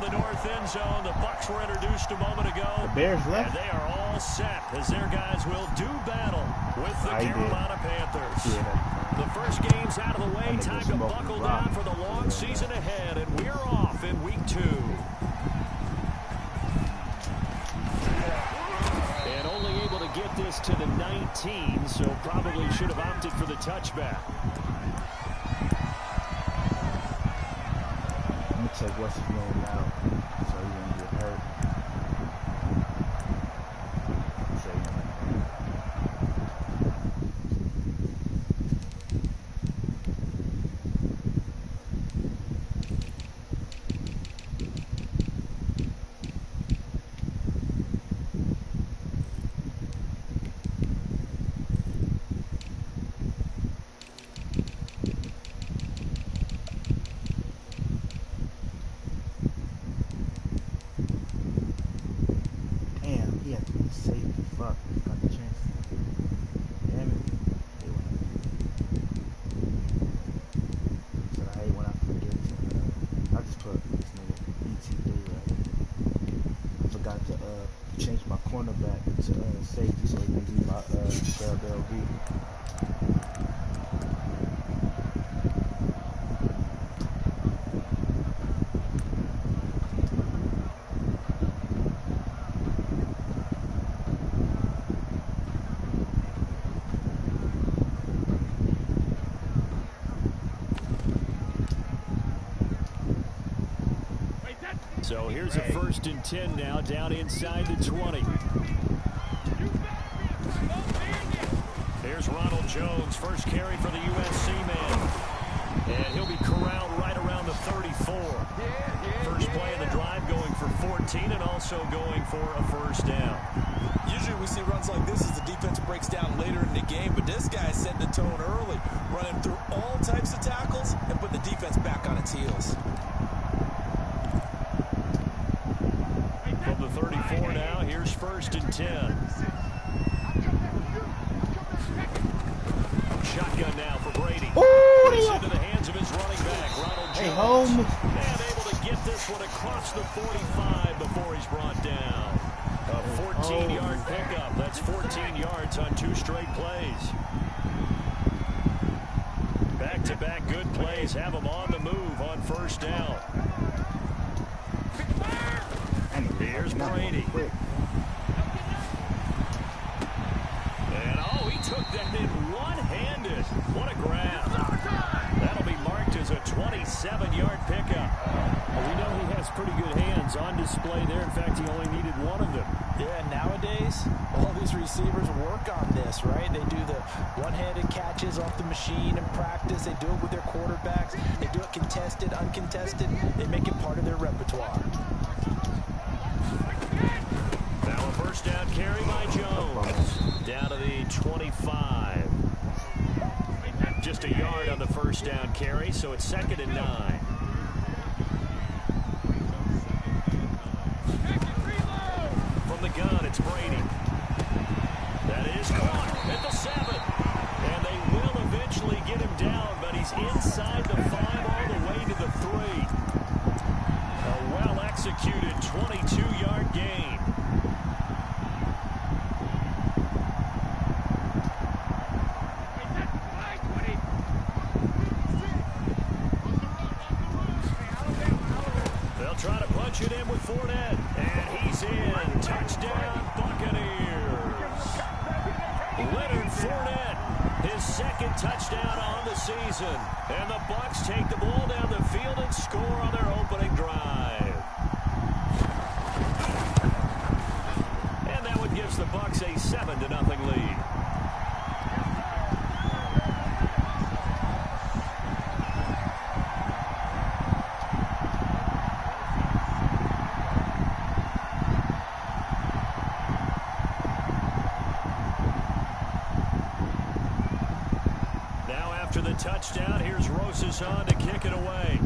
the north end zone. The Bucs were introduced a moment ago. The Bears left. And they are all set as their guys will do battle with the Carolina Panthers. Yeah. The first game's out of the way. Time to buckle down for the long season ahead. And we're off in week 2. And only able to get this to the 19, so probably should have opted for the touchback. Check what's his name out, so he won't get hurt. So here's a 1st and 10 now, down inside the 20. Here's Ronald Jones, first carry for the USC man. And he'll be corralled right around the 34. First play of the drive going for 14 and also going for a first down. Usually we see runs like this as the defense breaks down later in the game, but this guy set the tone early, running through all types of tackles and put the defense back on its heels. From the 34 now, here's 1st and 10. Shotgun now for Brady. Puts into the hands of his running back, Ronald Jones. And able to get this one across the 45 before he's brought down. A 14-yard pickup. That's 14 yards on 2 straight plays. Back-to-back good plays have him on the move on first down. Here's Brady. And he took that in one-handed. What a grab. That'll be marked as a 27-yard pickup. Well, we know he has pretty good hands on display there. In fact, he only needed one of them. Yeah, nowadays, all these receivers work on this, right? They do the one-handed catches off the machine in practice. They do it with their quarterbacks. They do it contested, uncontested. They make it part of their repertoire. Now a first down carry by Jones. Down to the 25. Just a yard on the first down carry, so it's 2nd and 9. From the gun, it's Brady. That is caught at the 7. And they will eventually get him down, but he's inside the 5 all the way to the 3. A well-executed 22-yard gain. Try to punch it in with Fournette, and he's in. Touchdown, Buccaneers. Leonard Fournette, his 2nd touchdown on the season. And the Bucs take the ball down the field and score on their opening drive. And that one gives the Bucs a 7-0 lead. After the touchdown, here's Rosas on to kick it away.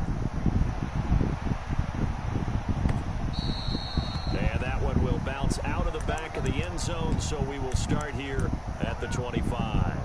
And that one will bounce out of the back of the end zone, so we will start here at the 25.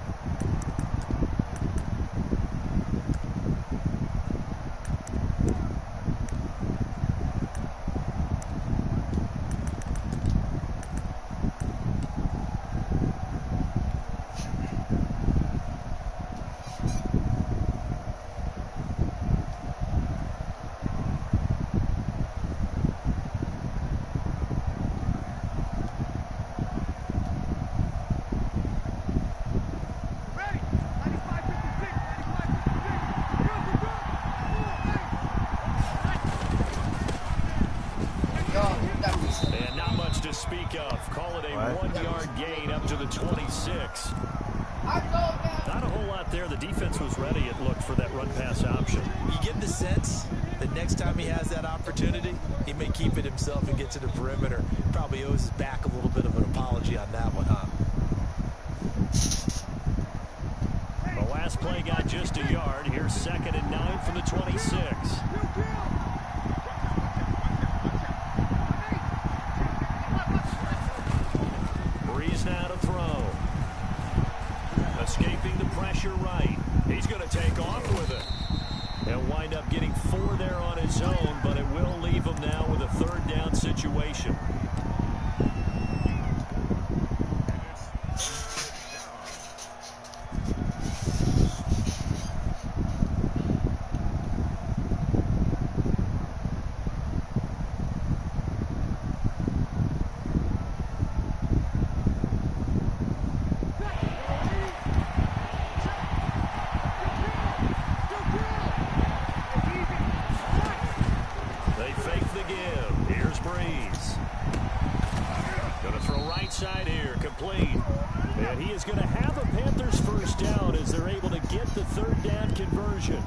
speak of. Call it a 1-yard gain up to the 26. Not a whole lot there. The defense was ready, it looked, for that run-pass option. You get the sense that next time he has that opportunity, he may keep it himself and get to the perimeter. Probably owes his back a little bit of an apology on that one, huh? The last play got just a yard. Here's 2nd and 9 from the 26. Breeze now to throw. Escaping the pressure right. He's going to take off with it. He'll wind up getting 4 there on his own, but it will leave him now with a 3rd down situation. Side here, complete. And he is going to have a Panthers 1st down as they're able to get the 3rd down conversion.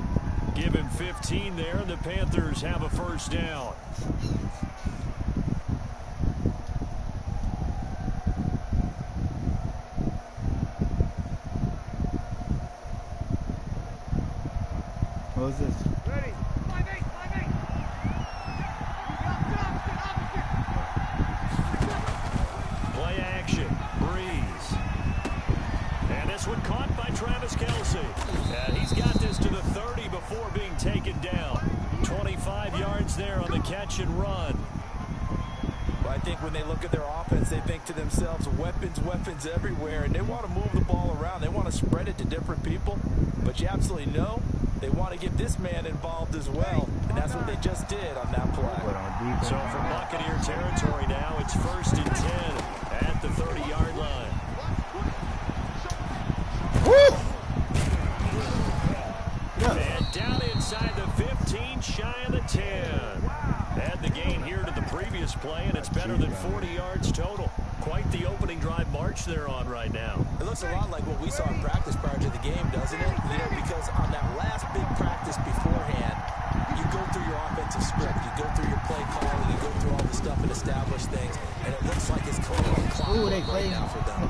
Give him 15 there, and the Panthers have a 1st down. What was this? Ready. Play action. Breeze. And this one caught by Travis Kelce. And he's got this to the 30 before being taken down. 25 yards there on the catch and run. Well, I think when they look at their offense, they think to themselves, weapons everywhere, and they want to move the ball around. They want to spread it to different people. But you absolutely know they want to get this man involved as well, and that's what they just did on that play. So from Buccaneer territory now, it's 1st and 10 at the 30-yard line. And down inside the 15, shy of the 10. Add the gain here to the previous play, and it's better than 40 yards total. Quite the opening drive march they're on right now. It looks a lot like what we saw in practice prior to the game, doesn't it? You know, because on that last big practice beforehand, you go through your offensive script, you go through your play calling, you go through all the stuff and establish things, and it looks like it's going on clock right now for them.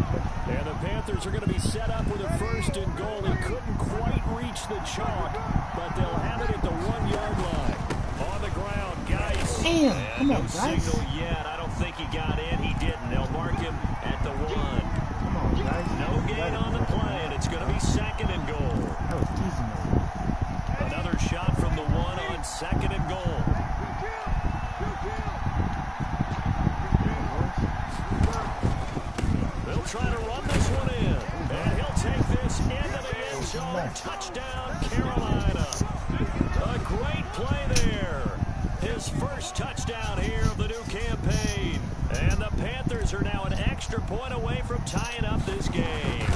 And the Panthers are going to be set up with a 1st and goal. He couldn't quite reach the chalk, but they'll have it at the 1-yard line. On the ground, Geis. Damn, come on, no guys. signal yet. I don't think he got in. He didn't. They'll mark him at the 1. Come on, guys. No gain on the play, and it's going to be 2nd and goal. That was easy, man. Another shot from the 1 on 2nd and goal. They'll try to run this one in, and he'll take this into the end zone. Touchdown, Carolina. A great play there. His 1st touchdown here of the new campaign. And the Panthers are now an extra point away from tying up this game.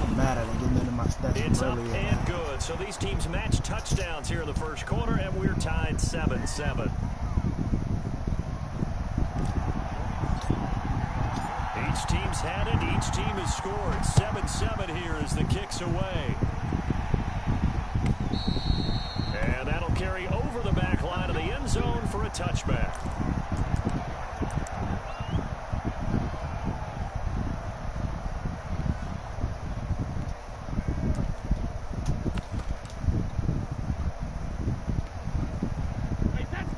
I'm mad I didn't get none of my stats. It's up and good. So these teams match touchdowns here in the 1st quarter, and we're tied 7-7. Each team's had it. Each team has scored. 7-7 here as the kick's away. And that'll carry over the back line of the end zone for a touchback.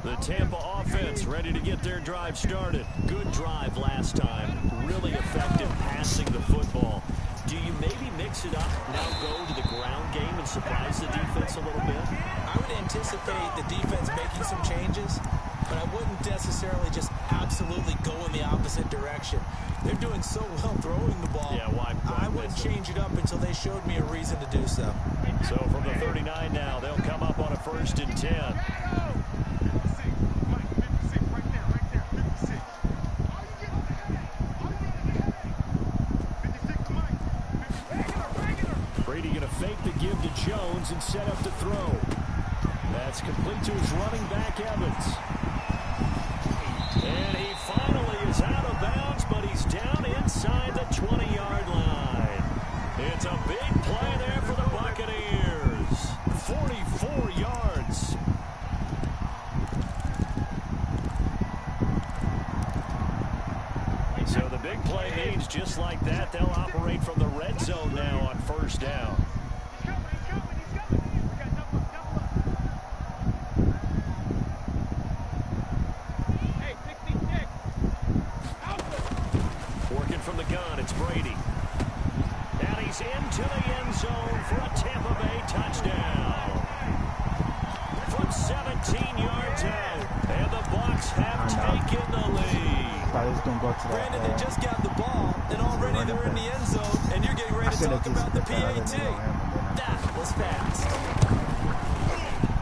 The Tampa offense ready to get their drive started. Good drive last time. Really effective passing the football. Do you maybe mix it up, now go to the ground game and surprise the defense a little bit? I would anticipate the defense making some changes, but I wouldn't necessarily just absolutely go in the opposite direction. They're doing so well throwing the ball. Yeah, why I wouldn't change it up until they showed me a reason to do so. So from the 39 now, they'll come up on a 1st and 10. Brady going to fake the give to Jones and set up to throw. That's complete to his running back, Evans. And he finally is out of Big play means just like that, they'll operate from the red zone now on first down. Working from the gun, it's Brady. And he's into the end zone for a Tampa Bay touchdown. From 17 yards out, and the Bucs have taken the lead. Thought he was gonna go to that. Brandon, they just got the ball, and already they're in the end zone, and you're getting ready to talk about the PAT. That was fast.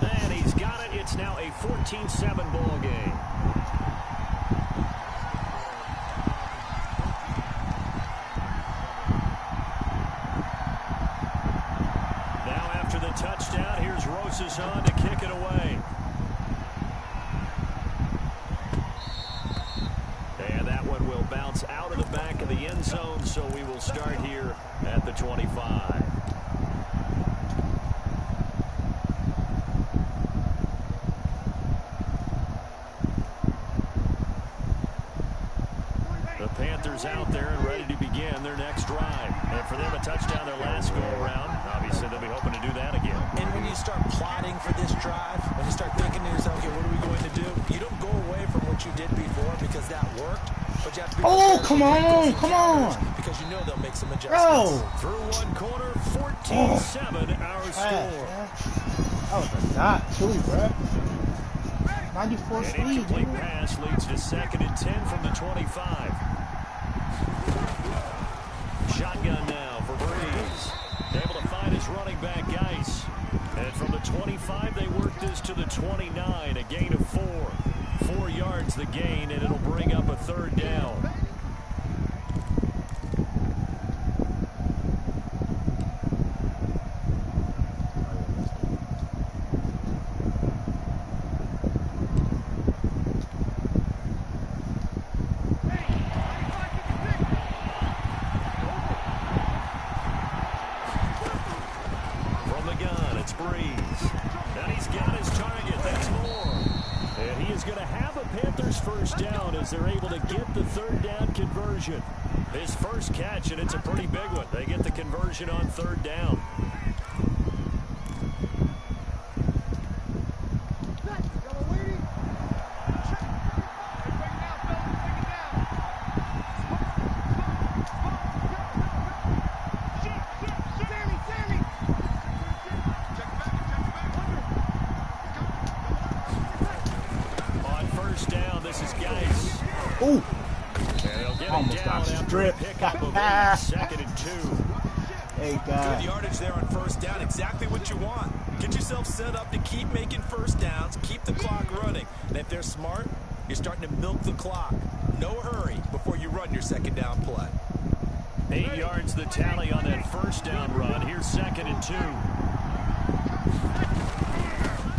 And he's got it. It's now a 14-7 ball game. Now after the touchdown, here's Rose's on to kick it away. And that one will bounce out of the back of the end zone, so we will start here at the 25. The Panthers out there and ready to begin their next drive. And for them, a touchdown their last go-around. Obviously, they'll be hoping to do that again. And when you start plotting for this drive, when you start thinking to yourself, okay, what are we going to do? You don't go away from what you did before because that worked. But you have to be come on. because you know they'll make some adjustments. Bro. Through one quarter, 14-7 our score. That was a dot, too, bro. 94 An speed. incomplete pass leads to 2nd and 10 from the 25. Shotgun now for Breeze. Able to find his running back, Geis. And from the 25, they work this to the 29. A gain of 4. 4 yards the gain, and it'll bring up a 3rd down. From the gun, it's Breeze. And he's got his target. That's more. And he is going to have a Panthers first down as they're able to get the 3rd down conversion. His first catch, and it's a pretty big one. They get the conversion on 3rd down. On first down, this is Geis. Ooh. And they'll get Almost it got down after a stripped. pickup of 8, 2nd and 2. Hey, Good God. yardage there on first down. Exactly what you want. Get yourself set up to keep making first downs, keep the clock running. And if they're smart, you're starting to milk the clock. No hurry before you run your 2nd down play. 8 yards the tally on that first down run. Here's 2nd and 2.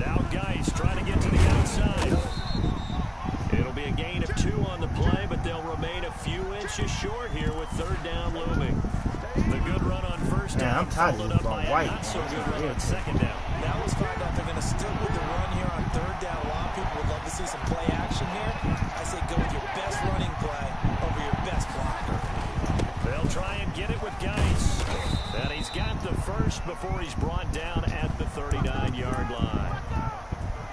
Now Geis trying to get to the outside. It'll be a gain of 2 on the play, but they'll remain a few inches short here with 3rd down looming. The good run on first down, I'm tired of followed this up by a white, not so man. good run on 2nd down. Now let's find out they're going to stick with the run here on 3rd down. A lot of people would love to see some play action here. I say go with your best running play over your best blocker. They'll try and get it with Geis. And he's got the first before he's brought down at the 39-yard line.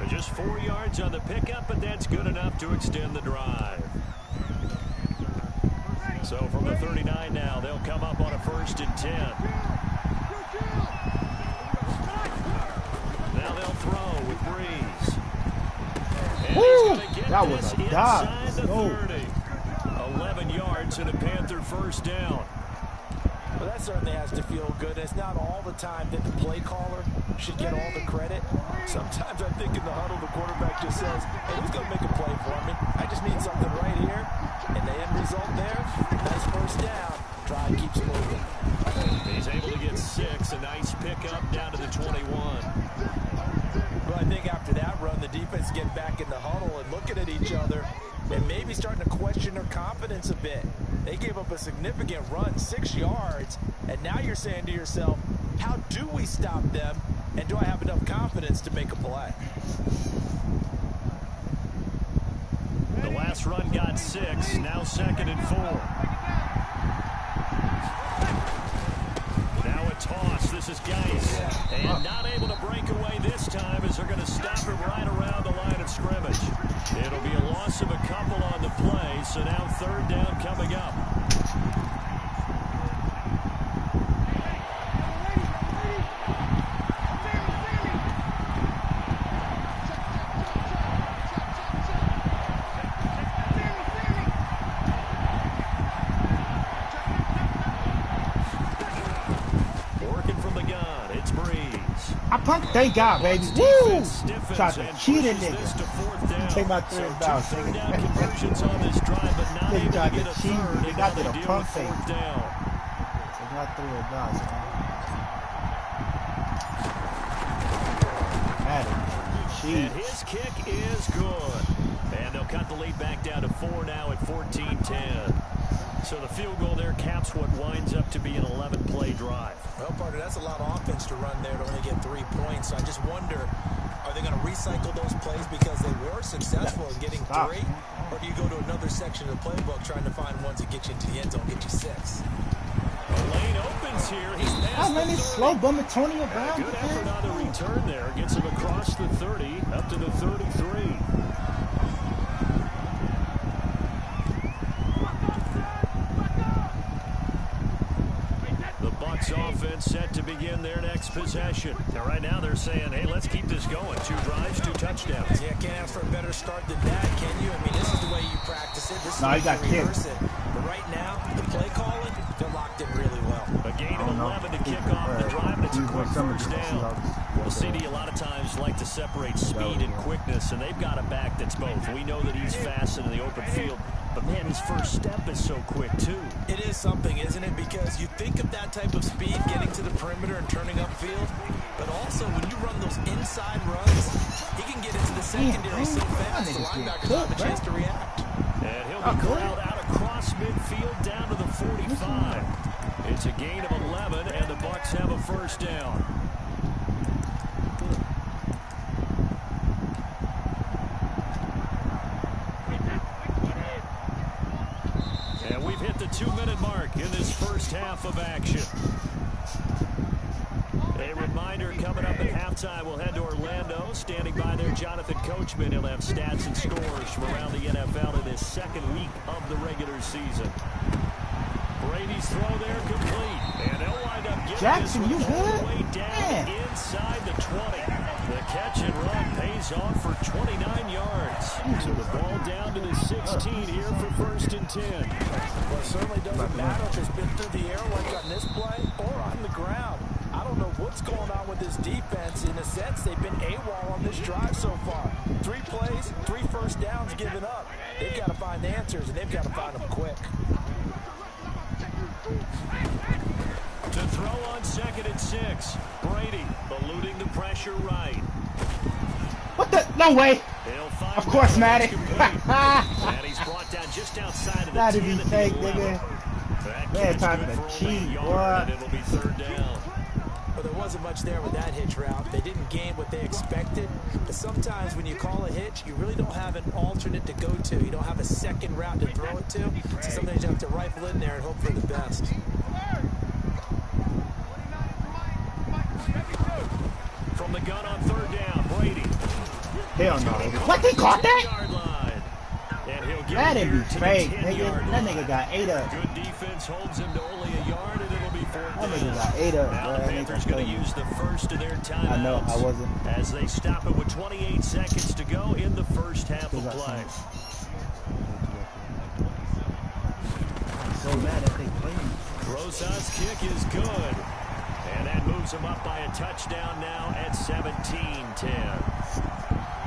Just 4 yards on the pickup, but that's good enough to extend the drive. So from the 39 now, they'll come up on a 1st and 10. Now they'll throw with Breeze. And he's gonna get That was this a dodge. inside the 30. 11 yards and a Panther first down. Well, that certainly has to feel good. It's not all the time that the play caller should get all the credit. Sometimes I think in the huddle, the quarterback just says, hey, who's going to make a play for me? I just need something right here. And the end result there, nice first down. Drive keeps moving. He's able to get 6. A nice pickup down to the 21. Well, I think after that run, the defense getting back in the huddle and looking at each other and maybe starting to question their confidence a bit. They gave up a significant run, 6 yards, and now you're saying to yourself, how do we stop them, and do I have enough confidence to make a play? The last run got 6, now 2nd and 4. Now a toss. This is Geis. And not able to break away this time as they're going to stop it right around the line of scrimmage. It'll be a loss of a couple on the play, so now third down coming up. Thank God, baby. Woo! Tried to cheat a nigga. Take my third down. They tried to cheat. They got to the pump fake. Take my third down. Madden. And his kick is good. And they'll cut the lead back down to 4 now at 14-10. So the field goal there caps what winds up to be an 11-play drive. Well, partner, that's a lot of offense to run there to only get 3 points. So I just wonder, are they going to recycle those plays because they were successful in getting 3? Or do you go to another section of the playbook trying to find ones that get you into the end zone, get you 6? The lane opens here. He's past the 30. Slow bum Antonio Brown. Good effort on the return there. Gets him across the 30 up to the 33. Offense set to begin their next possession. Now, right now they're saying, hey, let's keep this going. 2 drives, 2 touchdowns. Yeah, can't ask for a better start than that, can you? I mean, this is the way you practice it. This is the way you rehearse it. But right now, the play calling, they're locked in really well. A gain of 11 to kick off the drive, and it's a quick first down. Well, CD, a lot of times like to separate speed and quickness, and they've got a back that's both. We know that he's fast in the open field, but, man, his first step is so quick, too. It is something, isn't it? Because you think of that type of speed getting to the perimeter and turning upfield, but also when you run those inside runs, he can get into the secondary so fast the linebackers don't have a chance to react. And he'll be corralled out across midfield down to the 45. It's a gain of 11, and the Bucs have a first down. Hit the 2-minute mark in this first half of action. A reminder coming up at halftime, we'll head to Orlando. Standing by there, Jonathan Coachman. He'll have stats and scores from around the NFL in his second week of the regular season. Brady's throw there complete. And they'll wind up getting Jackson, this one all good? the way down inside the 20. The catch and run pays off for 29 yards. So the ball down to the 16 here for 1st and 10. Well, it certainly doesn't matter if it's been through the air like on this play or on the ground. I don't know what's going on with this defense. In a sense, they've been AWOL on this drive so far. 3 plays, 3 first downs given up. They've got to find the answers, and they've got to find them quick. To throw on 2nd and 6. Brady eluding the pressure right. What the? No way. Of course, Madden. And he's brought down just outside of the 10. That'd be fake, nigga. Man, time to cheat, boy. It'll be 3rd down. Well, there wasn't much there with that hitch route. They didn't gain what they expected. But sometimes when you call a hitch, you really don't have an alternate to go to. You don't have a second route to throw it to. So sometimes you have to rifle in there and hope for the best. From the gun on 3rd down, Brady. Hell no. What, they caught that? That'd be fake, nigga. That nigga got 8 up. Good defense holds him to only a yard, and it'll be 4th down. That nigga got 8 up. Now the Panthers going to use the first of their timeouts. I know, I wasn't. As they stop it with 28 seconds to go in the first half of play. I'm so mad that they playing. Rosas' kick is good. And that moves him up by a touchdown now at 17-10.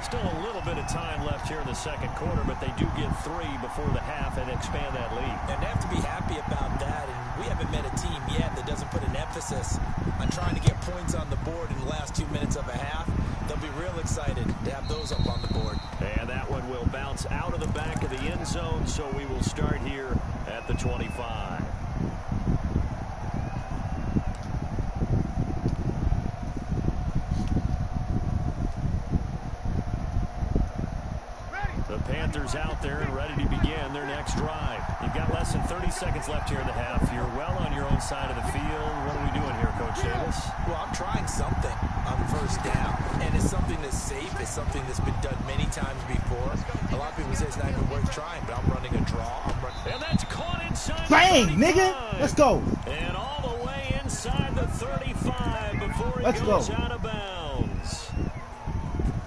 Still a little bit of time left here in the second quarter, but they do get 3 before the half and expand that lead. And they have to be happy about that. And we haven't met a team yet that doesn't put an emphasis on trying to get points on the board in the last 2 minutes of a half. They'll be real excited to have those up on the board. And that one will bounce out of the back of the end zone, so we will start here at the 25. Panthers out there and ready to begin their next drive. You've got less than 30 seconds left here in the half. You're well on your own side of the field. What are we doing here, Coach Davis? Well, I'm trying something on first down, and it's something that's safe. It's something that's been done many times before. A lot of people say it's not even worth trying, but I'm running a draw. And that's caught inside. Bang, nigga! Let's go. And all the way inside the 35 before he goes out of bounds.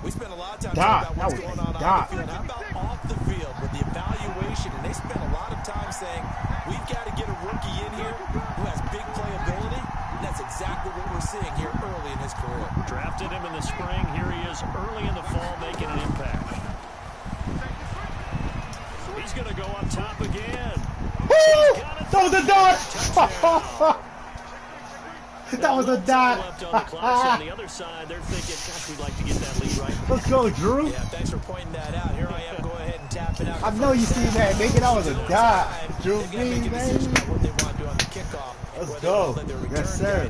We spent a lot of time talking about what's going on the field. How about off the field with the evaluation? And they spent a lot of time saying, we've got to get a rookie in here who has big playability. And that's exactly what we're seeing here early in his career. Drafted him in the spring. Here he is early in the fall making an impact. He's going to go up top again. Woo! That was a dot! That was a dot. On the other side, they're thinking, gosh, we'd like to get that lead right. Let's go, Drew. Yeah, thanks for pointing that out. Here I am. Go ahead and tap it out. I know you see that, nigga. That was a dot. Drew B, man. What they want to do on the kickoff. Let's go. Yes, sir.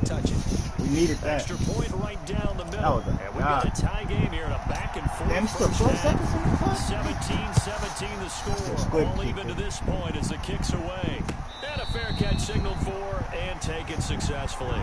We needed that. Extra point right down the middle. That was a and we got a tie game here and a back and forth. Damn, still 12 seconds in the clock. 17-17 the score. All even to this point as the kick's away. And a fair catch signaled for and taken successfully.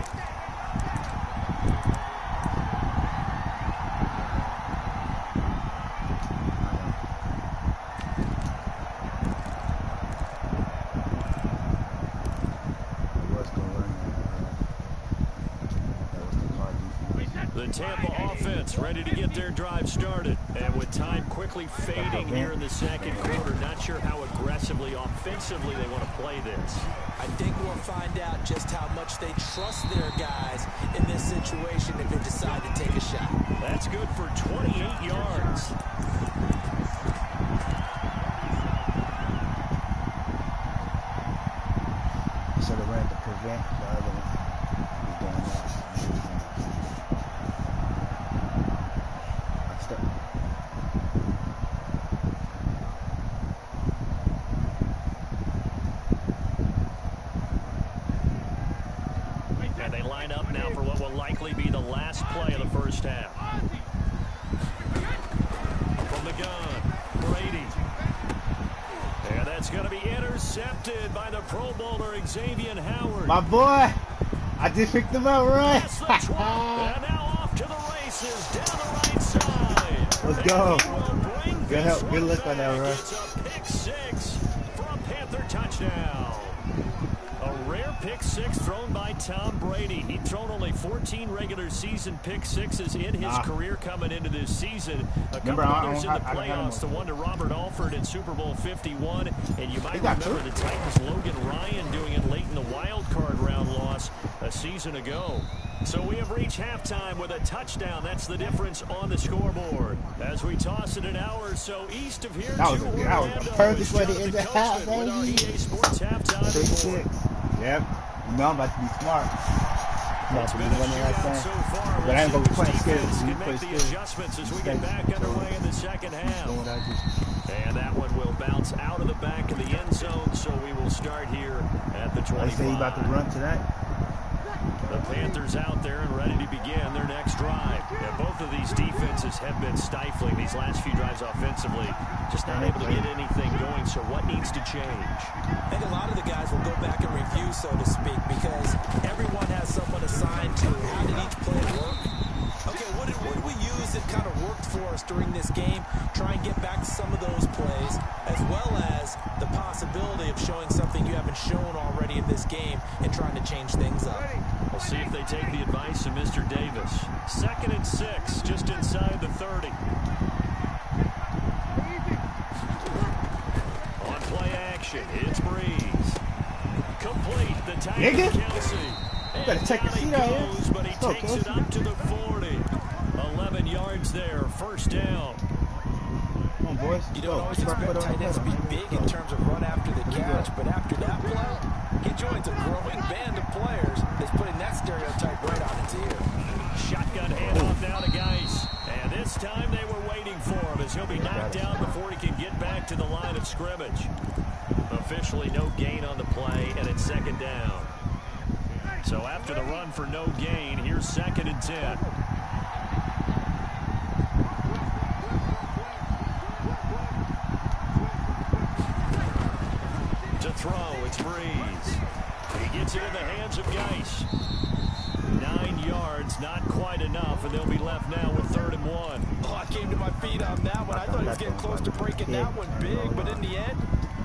The Tampa offense ready to get their drive started. And with time quickly fading here in the second quarter, not sure how aggressively, offensively they want to play this. I think we'll find out just how much they trust their guys in this situation if they decide to take a shot. That's good for 28 yards. Should have ran to prevent the other one. He's doing that. And they line up now for what will likely be the last play of the first half. From the gun, Brady. And that's going to be intercepted by the Pro Bowler, Xavier Howard. My boy, I just picked him up, right? And now off to the races, down the right side. Let's go. Good help, good look on that, right? It's a pick six for a Panther touchdown. A rare pick six thrown by Tom Brady. He'd thrown only 14 regular season pick sixes in his career coming into this season. A couple others in the playoffs, the one to Robert Alford in Super Bowl 51. And you might remember the Titans' Logan Ryan doing it late in the wild card round loss a season ago. So we have reached halftime with a touchdown. That's the difference on the scoreboard. As we toss it an hour or so east of here. That was a perfect way to end the half, baby. 3-6. Yep. You know I'm about to be smart. It's been a shootout so far. But I ain't gonna be playing scared. Can make the adjustments as we get back underway in the second half. And that one will bounce out of the back of the end zone, so we will start here at the 25. I say you about to run tonight. The Panthers out there and ready to begin their next drive. And both of these defenses have been stifling these last few drives offensively. Just not able to get anything going, so what needs to change? I think a lot of the guys will go back and review, so to speak, because everyone has someone assigned to how did each play work. Okay, what did we use that kind of worked for us during this game? Try and get back to some of those plays, as well as the possibility of showing something you haven't shown already in this game and trying to change things up. We'll see if they take the advice of Mr. Davis. 2nd and 6, just inside the 30. On play action, it's Breeze. Complete, the tight end Kelsey. Better take a seat out here. But he takes it up to the 40. 11 yards there, first down. Come on, boys. You don't always expect tight ends to be big in terms of run after the catch, but after that play, he joins a growing band of players that's putting that stereotype right on its ear. Shotgun handoff now to Geis. And this time they were waiting for him as he'll be knocked down before he can get back to the line of scrimmage. Officially no gain on the play, and it's 2nd down. So after the run for no gain, here's 2nd and 10. throw. It's Breeze. He gets it in the hands of Geis. 9 yards, not quite enough, and they'll be left now with 3rd and 1. Oh, I came to my feet on that one. I thought he was getting close to breaking that one big, but in the end,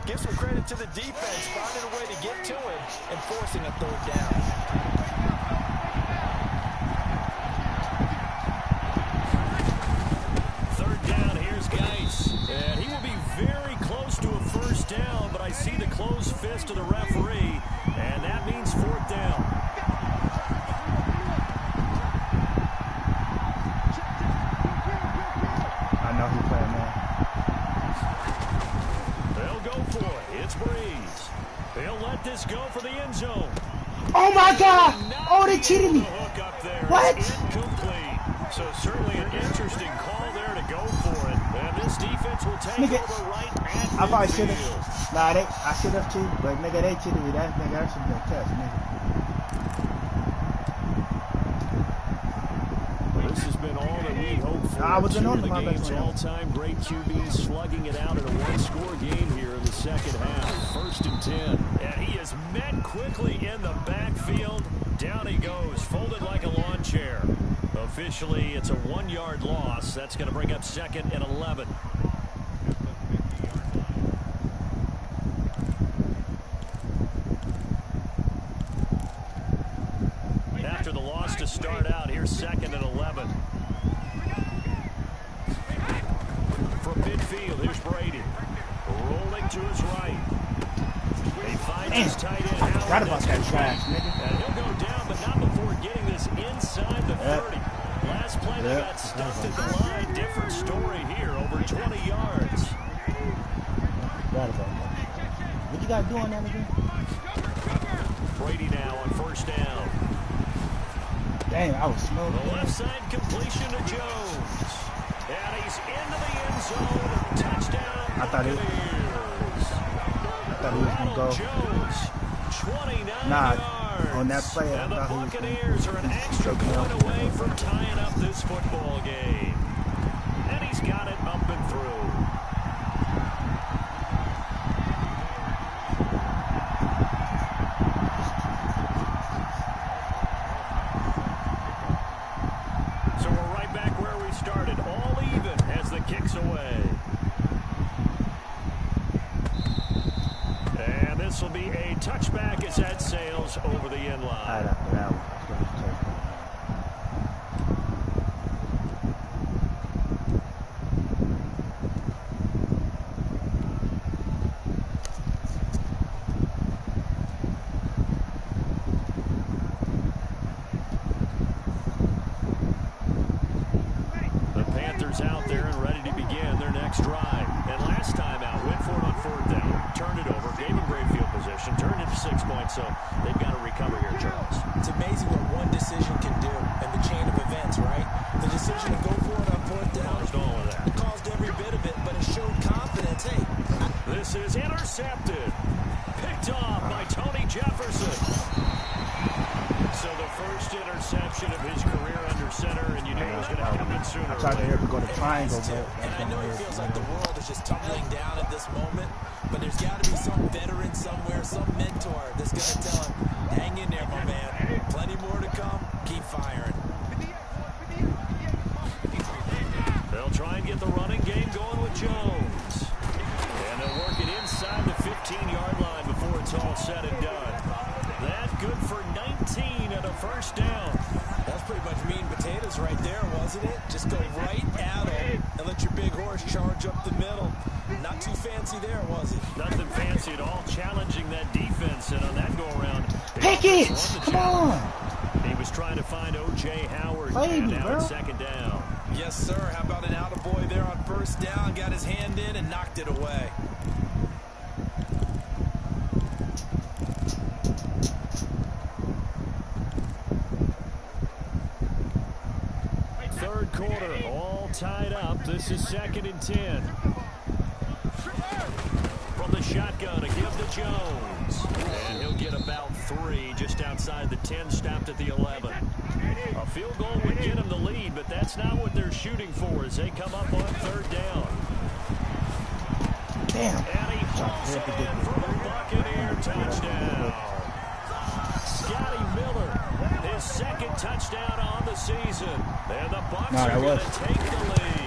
give some credit to the defense, finding a way to get to him and forcing a 3rd down. And he will be very close to a 1st down, but I see the closed fist of the referee, and that means 4th down. I know he's playing now. They'll go for it. It's Breeze. They'll let this go for the end zone. Oh, my God. Oh, they cheated me. What? Incomplete. So certainly an interesting call there to go for it. And this defense will take over right at I probably should have. midfield. Nah, I should have too, but nigga, they cheated me. That nigga, that should have been a test, nigga. This has been all that we hoped for. I was Two on of the my best game's one. all-time great QBs slugging it out in a one-score game here in the second half. 1st and 10. And he is met quickly in the backfield. Down he goes, folded like a lawn chair. Officially, it's a 1-yard loss. That's going to bring up 2nd and 11. After the loss to start out, here's 2nd and 11. From midfield, here's Brady. Rolling to his right. He finds his tight end. I forgot about that trash, nigga. And he'll go down, but not before getting this inside the 30. Last play, they got stuffed at the line. Different story here, over 20 yards. Forgot about that. What you got to do on that again? Brady now on 1st down. Damn, I was smoking. The left side completion to Jones. And he's into the end zone. Touchdown. I thought he was going to go. Jones, 29 Nah, yards. on that play, I And the thought he was Buccaneers are an extra point away from tying up this football game. And he's got it up and through. So we're right back where we started, all even as the kick's away. And this will be a touchback as that sails over the end line. Right after that one. The Panthers out there and ready to begin their next drive. And last time out, went for it on 4th down, turned it over, gave him great field position, turned it to 6 points, so they've got to recover here, Charles. It's amazing what one decision can do in the chain of events, right? The decision to go for it on 4th down Caused all of that. caused every bit of it, but it showed confidence. Hey, This is intercepted. Picked off by Tony Jefferson. So the first interception of his career under center, and you knew it was going to come in sooner. I tried to hear him go to triangle, but and I know it feels like the world is just tumbling down at this moment, but there's got to be some veteran somewhere, some mentor that's going to tell him, hang in there, my man. Plenty more to come. Keep firing. They'll try and get the running game going with Jones. And they'll work it inside the 15-yard line before it's all said and done. That good for 19 and a 1st down. That's pretty much meat and potatoes right there, wasn't it? Just go right at him and let your big horse charge up the middle. Not too fancy there, was it? Nothing fancy at all, challenging that defense. And on that go-around, Pickett! Come on! he was trying to find O.J. Howard. Play And me, now bro. it's 2nd down. Yes, sir. How about an attaboy there on 1st down? Got his hand in and knocked it away. Third quarter, all tied up. This is 2nd and 10. From the shotgun, a give to Jones. And he'll get about 3 just outside the 10, stopped at the 11. A field goal would get him the lead, but that's not what they're shooting for as they come up on 3rd down. Damn. And he hauls it in for the Buccaneers. touchdown. Scotty Miller, his second touchdown on the season. And the Bucs are going to take the lead.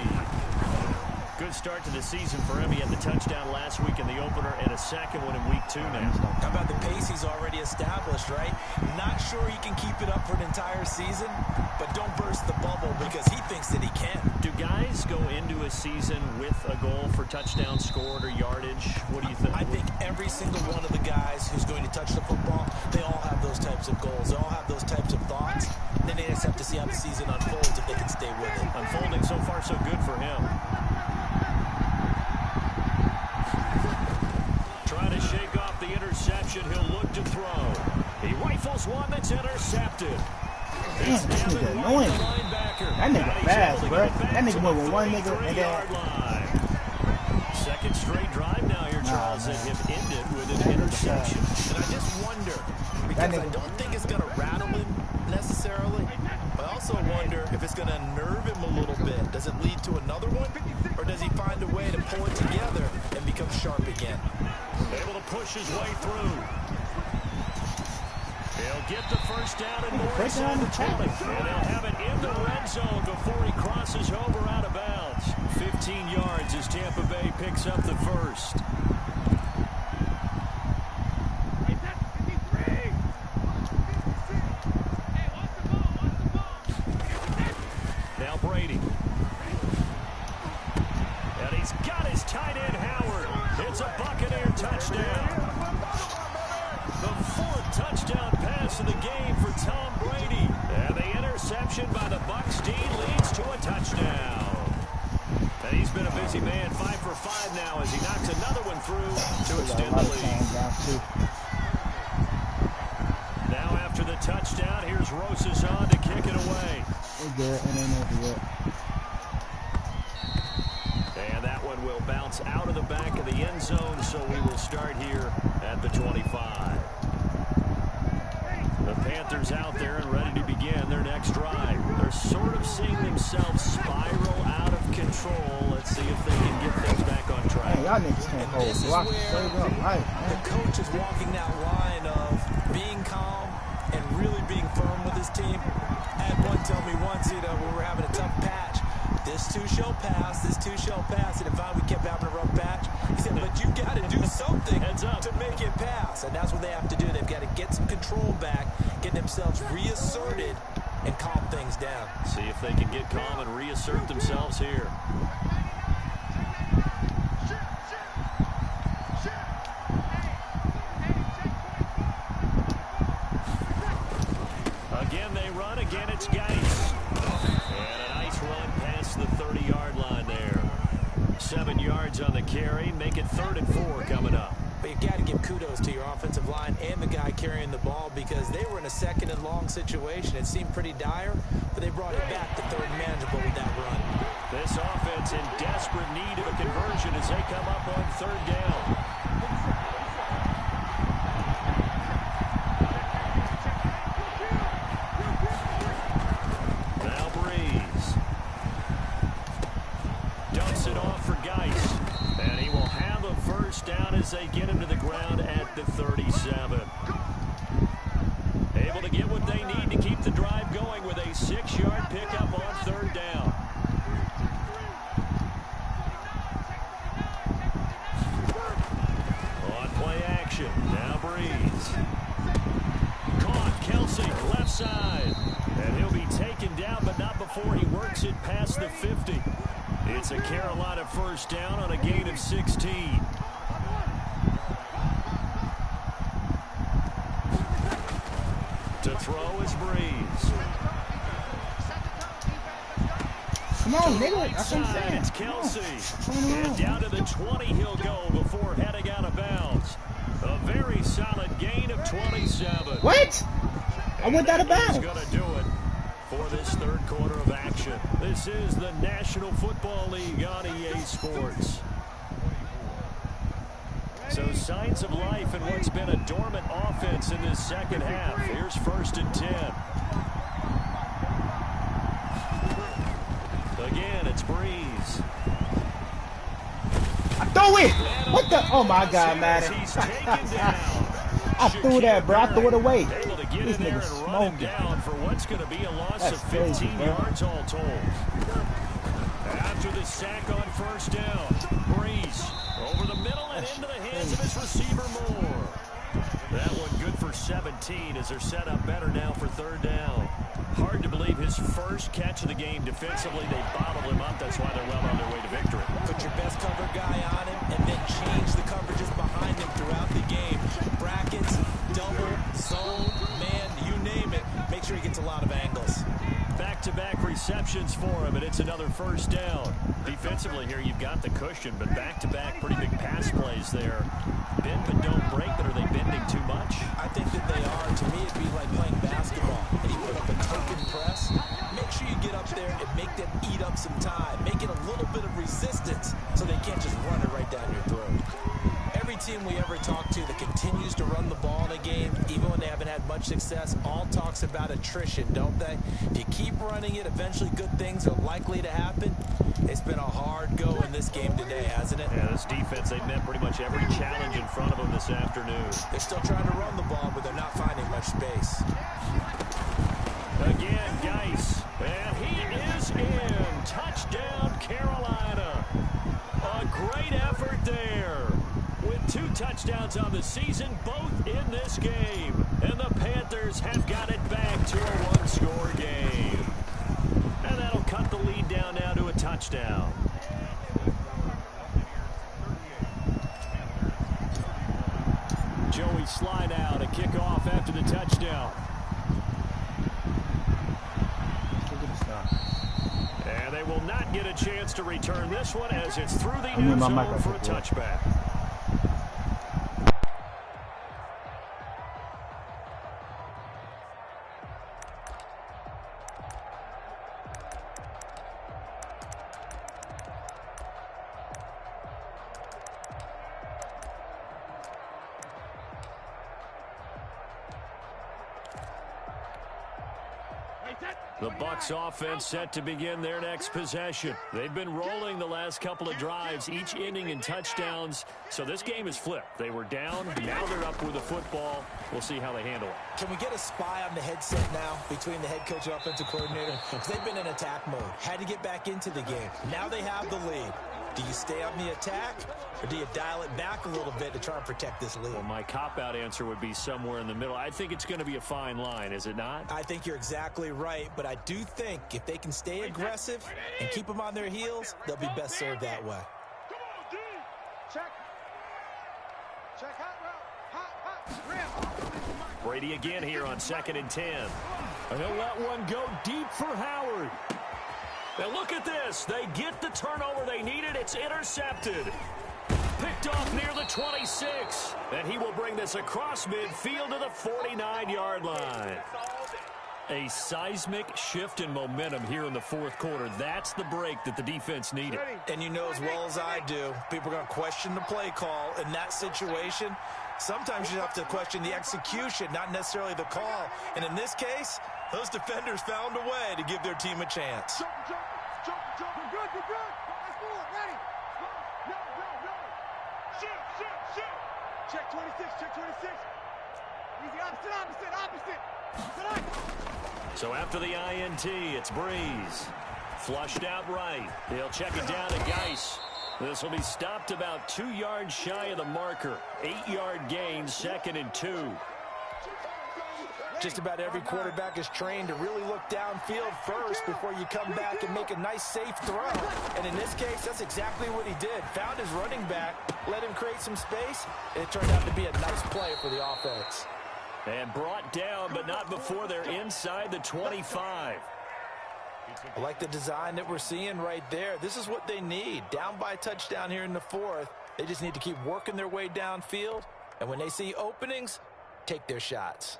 Good start to the season for him. He had the touchdown last week in the opener and a second one in week 2 now. How about the pace he's already established, right? Not sure he can keep it up for an entire season, but don't burst the bubble because he thinks that he can. Do guys go into a season with a goal for touchdown scored or yardage? What do you think? I think every single one of the guys who's going to touch the football, they all have those types of goals. They all have those types of thoughts. Then they just have to see how the season unfolds if they can stay with it. Unfolding so far so good for him. Trying to shake off the interception. He'll look to throw. He rifles one that's intercepted. Damn, this nigga annoying. That nigga fast, bro. That nigga went with one nigga and then... Second straight drive now here, Charles, that have ended with an interception. And I just wonder, because I don't think it's going to rattle him necessarily, but I also wonder if it's going to nerve him a little bit. Does it lead to another one? Or does he find a way to pull it together and become sharp again? Able to push his way through. He'll get the first down and more inside the 20. And they'll have it in the red zone before he crosses over out of bounds. 15 yards as Tampa Bay picks up the first. Now Brady. And he's got his tight end Howard. It's a Buccaneer touchdown. The fourth touchdown pass of the game for Tom Brady. And the interception by the Bucs D leads to a touchdown. And he's been a busy man, 5 for 5 now as he knocks another one through to extend the lead. Now after the touchdown, here's Rosas on to kick it away. And that one will bounce out of the back of the end zone, so we will start here at the 25. The Panthers out there and ready to begin their next drive. They're sort of seeing themselves spiral out of control. Let's see if they can get things back on track. Hey, y'all niggas can't hold block straight up. Right, the coach is walking that line of being calm and really being firm with his team. I had one tell me once, when we were having a tough patch, this too shall pass, this too shall pass. And if we kept having a rough patch, he said, but you got to do something to make it pass. And that's what they have to do. They've got to get some control back, get themselves reasserted, and calm things down. See if they can get calm and reassert themselves here. Again, they run. Again, it's Geis. And a nice run past the 30-yard line there. 7 yards on the carry. Make it 3rd and 4 coming up. But you've got to give kudos to your offensive line and the guy carrying the ball because they were in a 2nd and long situation. It seemed pretty dire, but they brought it back to 3rd and manageable with that run. This offense in desperate need of a conversion as they come up on 3rd down. Now Breeze. Dumps it off for Geis. And he will have a first down as they get him to the ground at the 37. Able to get what they need to keep the drive going with a 6-yard pickup on 3rd down. On play action. Now Breeze. Caught. Kelsey, left side. And he'll be taken down, but not before he works it past the 50. It's a Carolina first down on a gain of 16. To throw is Breeze. Come on, nigga. That's what I'm saying. It's Kelsey. And down to the 20 he'll go before heading out of bounds. A very solid gain of 27. What? I went out of bounds. He's going to do it for this 3rd quarter of action. This is the National Football League on EA Sports. So signs of life in what's been a dormant offense in this 2nd half. Here's 1st and 10. Again, it's Breeze. I throw it. What the? Oh my God, Madden. He's taken down. I threw that, bro. I threw it away. Able to get This in there nigga and run him smoking. down for what's going to be a loss of 15 crazy, yards all told. After the sack on first down, Breeze over the middle and into the hands of his receiver Moore. That one good for 17 as they're set up better now for third down. Hard to believe his first catch of the game defensively. They bottled him up. That's why they're well on their way to victory. Put your best cover guy on him and then change the coverages behind him throughout the game. Brackets, double, zone, man, you name it. Make sure he gets a lot of angles. Back-to-back receptions for him, and it's another first down. Defensively here, you've got the cushion, but back-to-back pretty big pass plays there. Bend but don't break, but are they bending too much? I think that they are. To me, it'd be like playing basketball. And you put up a token press. Make sure you get up there and make them eat up some time. Make it a little bit of resistance so they can't just run it right down your throat. Every team we ever talk to that continues to run the ball in a game, even when they haven't had much success, all talks about attrition, don't they? If you keep running it, eventually good things are likely to happen. It's been a hard go in this game today, hasn't it? Yeah, this defense, they've met pretty much every challenge in front of them this afternoon. They're still trying to run the ball, but they're not finding much space. Again, Geis, and he is in. Touchdown, Carolina. A great effort there. With 2 touchdowns on the season, both in this game. And the Panthers have got it back to a one-score game. And that'll cut the lead down now to a touchdown. Joey slide out, a kickoff after the touchdown. And they will not get a chance to return this one as it's through the end zone for a touchback. The Bucs offense set to begin their next possession. They've been rolling the last couple of drives, each inning in touchdowns. So this game is flipped. They were down, now they're up with the football. We'll see how they handle it. Can we get a spy on the headset now between the head coach and offensive coordinator? Because they've been in attack mode. Had to get back into the game. Now they have the lead. Do you stay on the attack, or do you dial it back a little bit to try and protect this lead? Well, my cop-out answer would be somewhere in the middle. I think it's going to be a fine line, is it not? I think you're exactly right, but I do think if they can stay aggressive and keep them on their heels, they'll be best served that way. Come on, D. Check. Check hot route. Brady again here on 2nd and 10. And he'll let one go deep for Howard. Now look at this. They get the turnover they needed. It's intercepted. Picked off near the 26. And he will bring this across midfield to the 49-yard line. A seismic shift in momentum here in the fourth quarter. That's the break that the defense needed. And you know as well as I do, people are going to question the play call in that situation. Sometimes you have to question the execution, not necessarily the call. And in this case, those defenders found a way to give their team a chance. Jump. You're good. Let's do it. Ready. Go. Shoot. Check 26. Easy, opposite. So after the INT, it's Breeze. Flushed out right. They'll check it down to Geis. This will be stopped about 2 yards shy of the marker. 8-yard gain, 2nd and 2. Just about every quarterback is trained to really look downfield first before you come back and make a nice, safe throw. And in this case, that's exactly what he did. Found his running back, let him create some space, and it turned out to be a nice play for the offense. And brought down, but not before they're inside the 25. I like the design that we're seeing right there. This is what they need. Down by a touchdown here in the fourth. They just need to keep working their way downfield. And when they see openings, take their shots.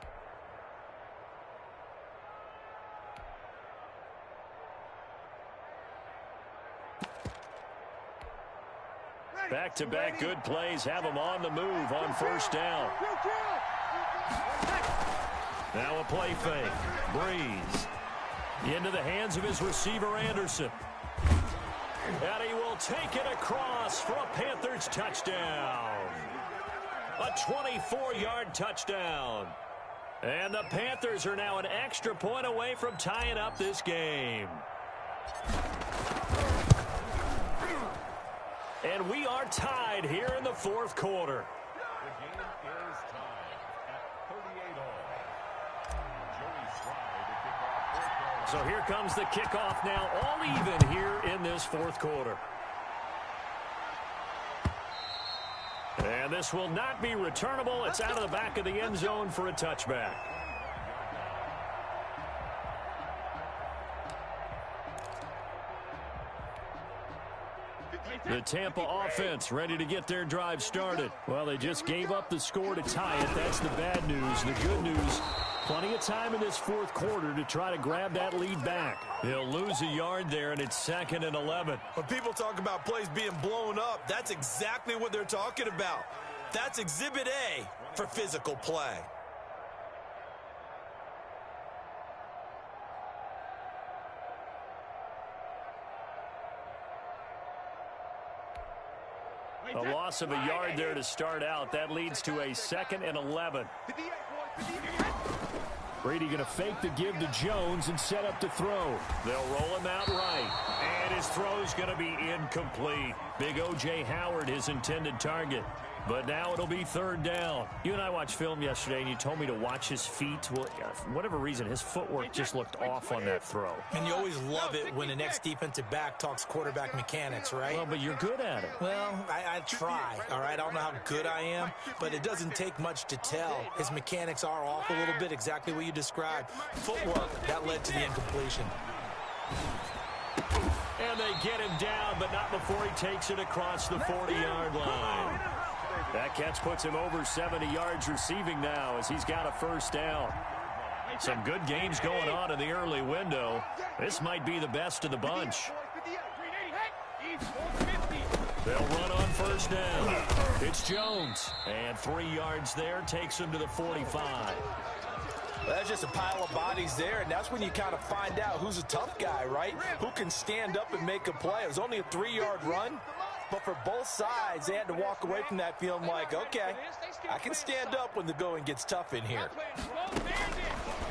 Back-to-back good plays have them on the move on first down. Now a play fake. Breeze. Into the hands of his receiver, Anderson. And he will take it across for a Panthers touchdown. A 24-yard touchdown. And the Panthers are now an extra point away from tying up this game. And we are tied here in the fourth quarter. The game is tied at 38 all. Joey Slye to kick off. So here comes the kickoff now, all even here in this fourth quarter. And this will not be returnable. It's out of the back of the end zone for a touchback. The Tampa offense ready to get their drive started. Well, they just gave up the score to tie it. That's the bad news. The good news, plenty of time in this fourth quarter to try to grab that lead back. They'll lose a yard there, and it's 2nd and 11. When people talk about plays being blown up, that's exactly what they're talking about. That's Exhibit A for physical play. A loss of a yard there to start out. That leads to a 2nd and 11. Brady going to fake the give to Jones and set up to throw. They'll roll him out right. And his throw's going to be incomplete. Big O.J. Howard, his intended target. But now it'll be 3rd down. You and I watched film yesterday, and you told me to watch his feet. Well, for whatever reason, his footwork just looked off on that throw. And you always love it when the next defensive back talks quarterback mechanics, right? Well, but you're good at it. Well, I try, all right? I don't know how good I am, but it doesn't take much to tell. His mechanics are off a little bit, exactly what you described. Footwork, that led to the incompletion. And they get him down, but not before he takes it across the 40-yard line. That catch puts him over 70 yards receiving now as he's got a 1st down. Some good games going on in the early window. This might be the best of the bunch. They'll run on 1st down. It's Jones. And 3 yards there takes him to the 45. Well, that's just a pile of bodies there, and that's when you kind of find out who's a tough guy, right? Who can stand up and make a play. It was only a 3-yard run. But for both sides, they had to walk away from that feeling like, okay, I can stand up when the going gets tough in here.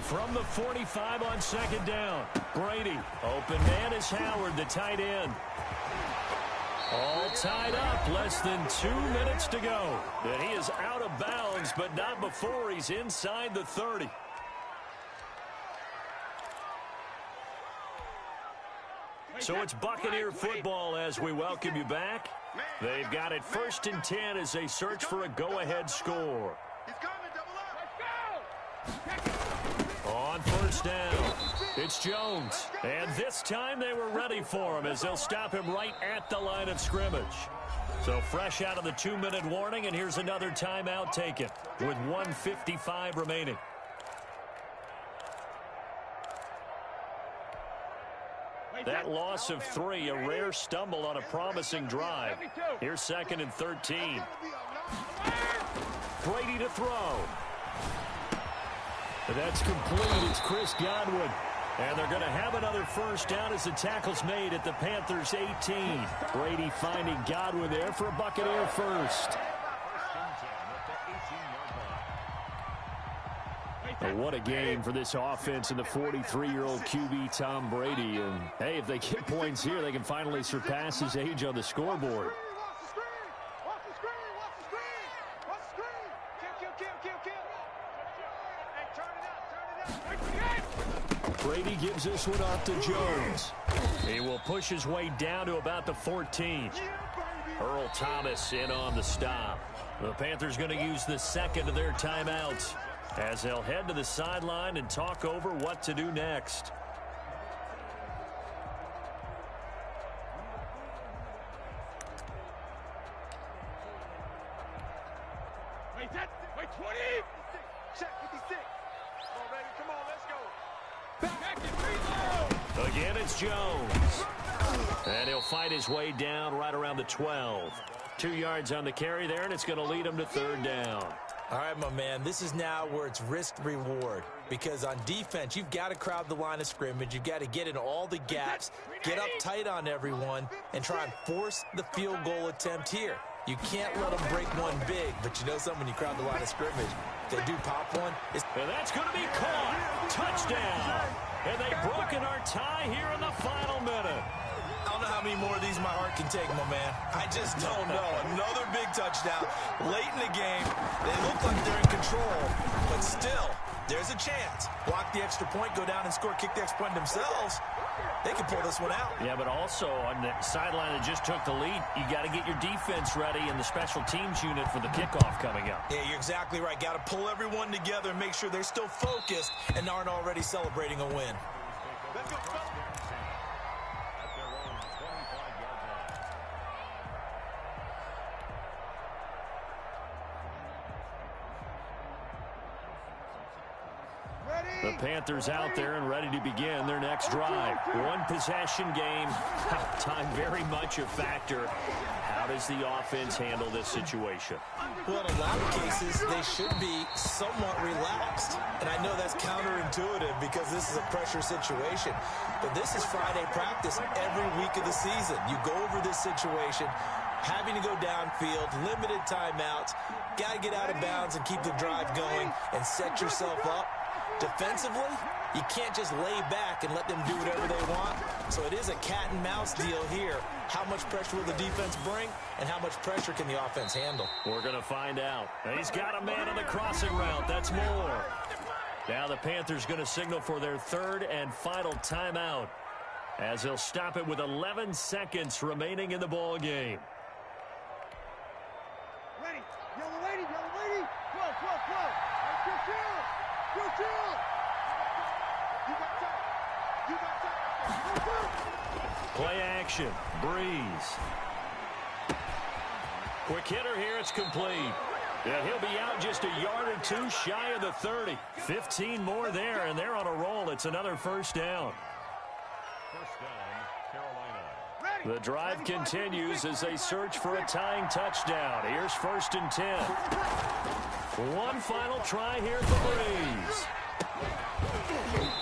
From the 45 on 2nd down, Brady. Open man is Howard, the tight end. All tied up, less than 2 minutes to go. And he is out of bounds, but not before he's inside the 30. So it's Buccaneer football as we welcome you back. They've got it 1st and 10 as they search for a go-ahead score. On 1st down, it's Jones. And this time they were ready for him as they'll stop him right at the line of scrimmage. So fresh out of the 2-minute warning, and here's another timeout taken with 1:55 remaining. That loss of 3, a rare stumble on a promising drive. Here's 2nd and 13. Brady to throw. That's complete. It's Chris Godwin. And they're going to have another 1st down as the tackle's made at the Panthers' 18. Brady finding Godwin there for a Buccaneer 1st. What a game for this offense and the 43-year-old QB Tom Brady. And, hey, if they get points here, they can finally surpass his age on the scoreboard. Brady gives this one off to Jones. He will push his way down to about the 14. Earl Thomas in on the stop. The Panthers going to use the 2nd of their timeouts as they'll head to the sideline and talk over what to do next. Wait, 20! Check 56. Come on, baby, come on, let's go. Back and reload! Again, it's Jones. And he'll fight his way down right around the 12. 2 yards on the carry there, and it's going to lead him to 3rd down. All right, my man, this is now where it's risk-reward. Because on defense, you've got to crowd the line of scrimmage. You've got to get in all the gaps, get up tight on everyone, and try and force the field goal attempt here. You can't let them break one big, but you know something, when you crowd the line of scrimmage, if they do pop one, and that's going to be caught. Touchdown. And they've broken our tie here in the final minute. I don't know how many more of these my heart can take, my man. I just don't know. Another big touchdown late in the game. They look like they're in control, but still, there's a chance. Block the extra point, go down and score, kick the extra point themselves. They can pull this one out. Yeah, but also on the sideline that just took the lead, you got to get your defense ready and the special teams unit for the kickoff coming up. Yeah, you're exactly right. Got to pull everyone together and make sure they're still focused and aren't already celebrating a win. Let's go. At their own 25-yard line. The Panthers out there and ready to begin their next drive. One possession game. Time very much a factor. How does the offense handle this situation? Well, in a lot of cases, they should be somewhat relaxed. And I know that's counterintuitive because this is a pressure situation. But this is Friday practice every week of the season. You go over this situation, having to go downfield, limited timeouts, got to get out of bounds and keep the drive going and set yourself up. Defensively, you can't just lay back and let them do whatever they want. So it is a cat and mouse deal here. How much pressure will the defense bring, and how much pressure can the offense handle? We're going to find out. He's got a man on the crossing route. That's more. Now the Panthers going to signal for their third and final timeout, as they'll stop it with 11 seconds remaining in the ball game. Ready. Yellow lady. Flow. Chill. You got time. Play action. Breeze. Quick hitter here. It's complete. Yeah, he'll be out just a yard or two shy of the 30. 15 more there, and they're on a roll. It's another first down. First down, Carolina. The drive continues as they search for a tying touchdown. Here's 1st and 10. One final try here for Breeze.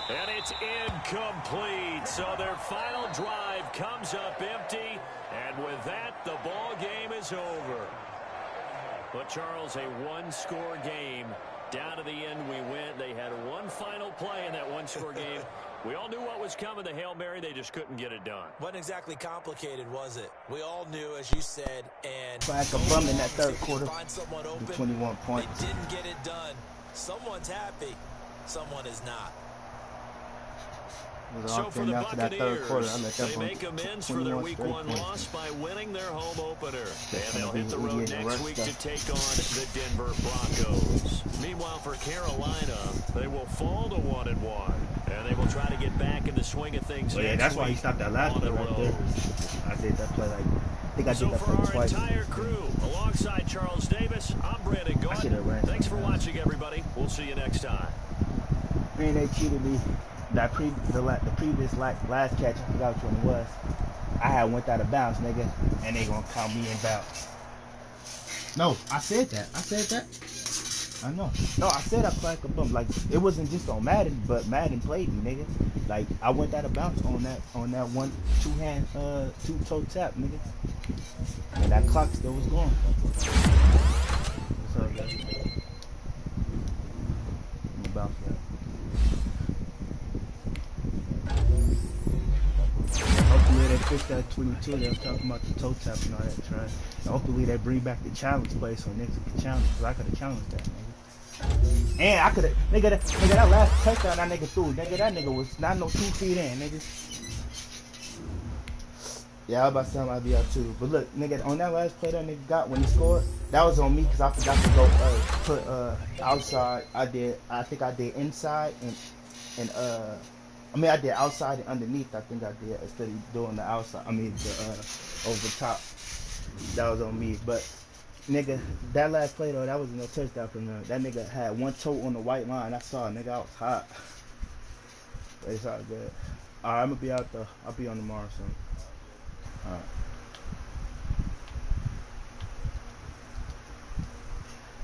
And it's incomplete. So their final drive comes up empty. And with that, the ball game is over. But, Charles, a one-score game. Down to the end we went. They had one final play in that one-score game. We all knew what was coming, the Hail Mary. They just couldn't get it done. Wasn't exactly complicated, was it? We all knew, as you said, and Like a bum in that third quarter. find someone open. 21 points. They didn't get it done. Someone's happy. Someone is not. So for the Buccaneers, they make amends for their Week 1 loss by winning their home opener. And they'll hit the road next week to take on the Denver Broncos. Meanwhile, for Carolina, they will fall to 1-1. And they will try to get back in the swing of things next that's week why he stopped that last play right there. I did that play like, I think I did that for play our twice. entire crew, alongside Charles Davis, I'm Brandon Gaudin. Thanks for watching, everybody. We'll see you next time. Man, they cheated me. The previous last catch, I forgot which one it was. I had went out of bounds, nigga, and they gonna count me in bounds. No, I said that. I know. No, I said I played like a bum. Like, it wasn't just on Madden, but Madden played me, nigga. Like, I went out of bounds on that one two-hand, two-toe tap, nigga. And that clock still was going. So, yeah. I'm about that. Hopefully they fix that 22. They was talking about the toe tap and all that trash. And hopefully they bring back the challenge play so niggas can challenge. Cause I could have challenged that, nigga. And I could have, nigga, that last touchdown that nigga threw, nigga, that nigga was not no 2 feet in, nigga. Yeah, I was about to tell him I'd be out too. But look, nigga, on that last play that nigga got when he scored, that was on me because I forgot to go put outside. I think I did inside and I did outside and underneath. I think I did instead of doing the outside. The over top. That was on me. But nigga, that last play though, that wasn't no touchdown from him. That nigga had one toe on the white line. I saw it, nigga. I was hot. But it's all good. Alright, I'm gonna be out though. I'll be on tomorrow soon. Alright.